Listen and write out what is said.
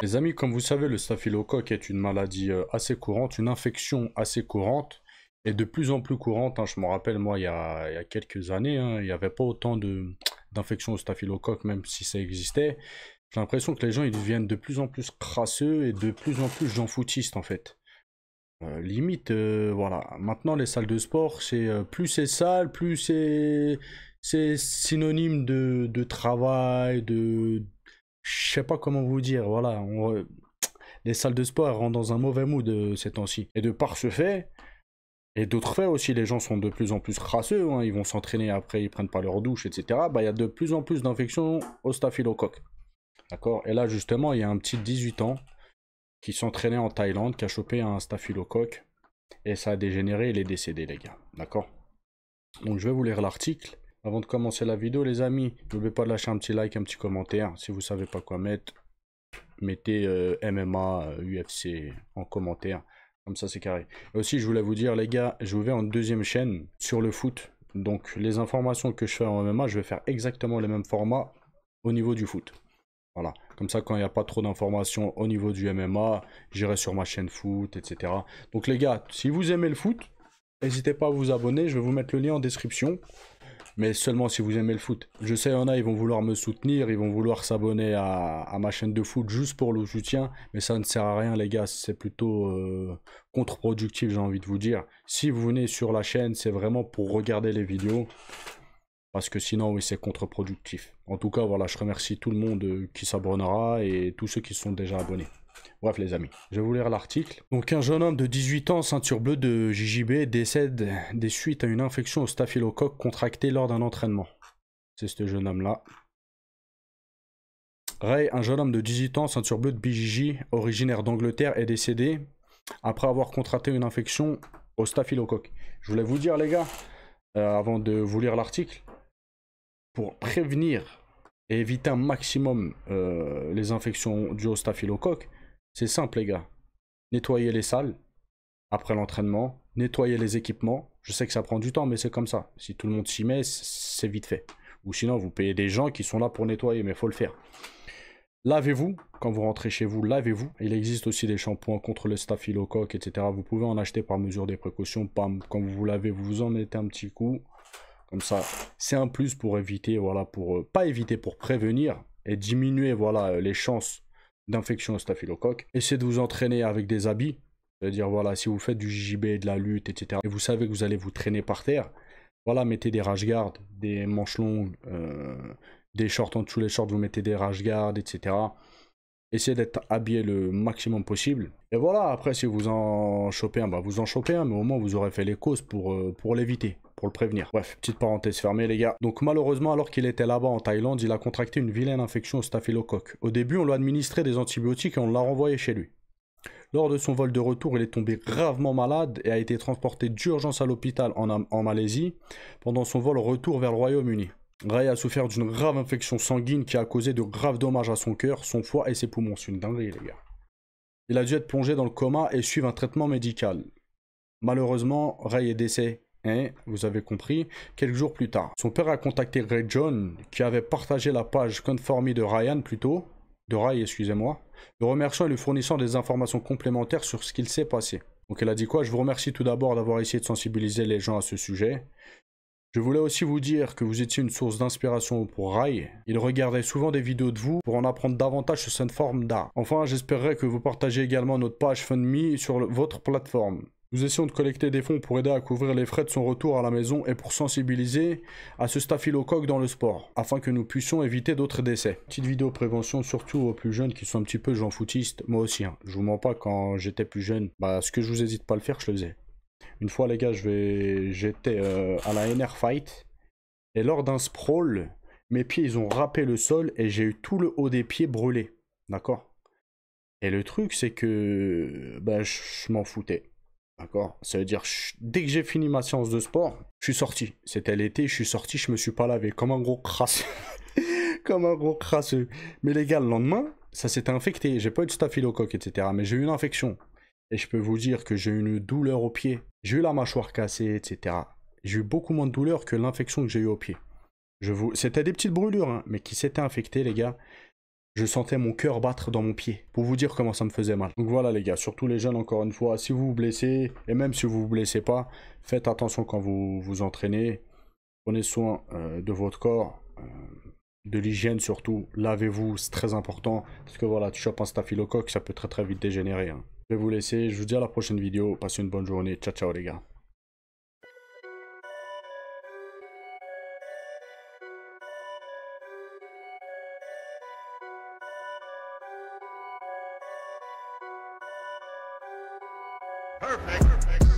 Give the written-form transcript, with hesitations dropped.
Les amis, comme vous savez, le staphylocoque est une maladie assez courante, une infection assez courante et de plus en plus courante, hein. Je me rappelle, moi, il y a quelques années, hein, il n'y avait pas autant d'infections au staphylocoque, même si ça existait. J'ai l'impression que les gens ils deviennent de plus en plus crasseux et de plus en plus gens foutistes en fait. Limite, voilà. Maintenant, les salles de sport, c'est plus c'est sale, plus c'est synonyme de travail, je sais pas comment vous dire. Voilà, les salles de sport elles rentrent dans un mauvais mood ces temps-ci. Et de par ce fait, et d'autres faits aussi, les gens sont de plus en plus crasseux, hein. Ils vont s'entraîner après, ils prennent pas leur douche, etc. Bah, il y a de plus en plus d'infections au staphylocoque. D'accord? Et là, justement, il y a un petit de 18 ans qui s'entraînait en Thaïlande, qui a chopé un staphylocoque. Et ça a dégénéré, il est décédé, les gars. D'accord? Donc, je vais vous lire l'article. Avant de commencer la vidéo, les amis, n'oubliez pas de lâcher un petit like, un petit commentaire. Si vous savez pas quoi mettre, mettez MMA, UFC en commentaire. Comme ça, c'est carré. Et aussi, je voulais vous dire, les gars, je vous vais en deuxième chaîne sur le foot. Donc, les informations que je fais en MMA, je vais faire exactement les mêmes formats au niveau du foot. Voilà. Comme ça, quand il n'y a pas trop d'informations au niveau du MMA, j'irai sur ma chaîne foot, etc. Donc, les gars, si vous aimez le foot, n'hésitez pas à vous abonner. Je vais vous mettre le lien en description. Mais seulement si vous aimez le foot. Je sais, il y en a, ils vont vouloir me soutenir, ils vont vouloir s'abonner à ma chaîne de foot juste pour le soutien, mais ça ne sert à rien, les gars, c'est plutôt contre-productif, j'ai envie de vous dire. Si vous venez sur la chaîne, c'est vraiment pour regarder les vidéos, parce que sinon, oui, c'est contre-productif. En tout cas, voilà, je remercie tout le monde qui s'abonnera et tous ceux qui sont déjà abonnés. Bref les amis, je vais vous lire l'article. Donc un jeune homme de 18 ans, ceinture bleue de JJB, décède des suites à une infection au staphylocoque contractée lors d'un entraînement. C'est ce jeune homme-là. Ray, un jeune homme de 18 ans, ceinture bleue de BJJ, originaire d'Angleterre, est décédé après avoir contracté une infection au staphylocoque. Je voulais vous dire les gars, avant de vous lire l'article, pour prévenir et éviter un maximum les infections dues au staphylocoque, c'est simple les gars. Nettoyer les salles après l'entraînement, nettoyer les équipements. Je sais que ça prend du temps, mais c'est comme ça. Si tout le monde s'y met, c'est vite fait. Ou sinon, vous payez des gens qui sont là pour nettoyer, mais il faut le faire. Lavez-vous. Quand vous rentrez chez vous, lavez-vous. Il existe aussi des shampoings contre le staphylocoque, etc. Vous pouvez en acheter par mesure des précautions. Pam, quand vous vous lavez, vous en mettez un petit coup. Comme ça, c'est un plus pour éviter, voilà, pour pas éviter, pour prévenir et diminuer, voilà, les chances d'infection au staphylocoque. Essayez de vous entraîner avec des habits. C'est-à-dire, voilà, si vous faites du JJB, de la lutte, etc., et vous savez que vous allez vous traîner par terre, voilà, mettez des rash-guards, des manches longues, des shorts en dessous les shorts, vous mettez des rash-guards, etc. Essayez d'être habillé le maximum possible. Et voilà, après, si vous en chopez un, bah vous en chopez un, mais au moins vous aurez fait les causes pour l'éviter, pour le prévenir. Bref, petite parenthèse fermée, les gars. Donc, malheureusement, alors qu'il était là-bas en Thaïlande, il a contracté une vilaine infection au staphylocoque. Au début, on lui a administré des antibiotiques et on l'a renvoyé chez lui. Lors de son vol de retour, il est tombé gravement malade et a été transporté d'urgence à l'hôpital en Malaisie pendant son vol retour vers le Royaume-Uni. Ray a souffert d'une grave infection sanguine qui a causé de graves dommages à son cœur, son foie et ses poumons. C'est une dinguerie, les gars. Il a dû être plongé dans le coma et suivre un traitement médical. Malheureusement, Ray est décédé, hein, vous avez compris, quelques jours plus tard. Son père a contacté Ray John, qui avait partagé la page Conformi de Ryan plutôt, de Ray, excusez-moi, le remerciant et lui fournissant des informations complémentaires sur ce qu'il s'est passé. Donc elle a dit quoi? Je vous remercie tout d'abord d'avoir essayé de sensibiliser les gens à ce sujet. Je voulais aussi vous dire que vous étiez une source d'inspiration pour Ray. Il regardait souvent des vidéos de vous pour en apprendre davantage sur cette forme d'art. Enfin, j'espérerais que vous partagez également notre page FundMe sur votre plateforme. Nous essayons de collecter des fonds pour aider à couvrir les frais de son retour à la maison et pour sensibiliser à ce staphylocoque dans le sport, afin que nous puissions éviter d'autres décès. Petite vidéo prévention surtout aux plus jeunes qui sont un petit peu gens footistes, moi aussi, hein. Je vous mens pas, quand j'étais plus jeune, ce que je vous hésite pas à le faire, je le faisais. Une fois les gars, j'étais à la NR Fight, et lors d'un sprawl, mes pieds ils ont râpé le sol et j'ai eu tout le haut des pieds brûlé, d'accord? Et le truc c'est que je m'en foutais. D'accord? Ça veut dire, dès que j'ai fini ma séance de sport, je suis sorti. C'était l'été, je suis sorti, je me suis pas lavé. Comme un gros crasseux. Comme un gros crasseux. Mais les gars, le lendemain, ça s'était infecté. J'ai pas eu de staphylocoque, etc. Mais j'ai eu une infection. Et je peux vous dire que j'ai eu une douleur au pied. J'ai eu la mâchoire cassée, etc. J'ai eu beaucoup moins de douleur que l'infection que j'ai eu au pied. C'était des petites brûlures, hein, mais qui s'étaient infectées, les gars. Je sentais mon cœur battre dans mon pied, pour vous dire comment ça me faisait mal. Donc voilà les gars, surtout les jeunes encore une fois, si vous vous blessez, et même si vous vous blessez pas, faites attention quand vous vous entraînez. Prenez soin de votre corps, de l'hygiène surtout. Lavez-vous, c'est très important. Parce que voilà, tu chopes un staphylocoque, ça peut très très vite dégénérer, hein. Je vais vous laisser, je vous dis à la prochaine vidéo. Passez une bonne journée. Ciao ciao les gars. Perfect.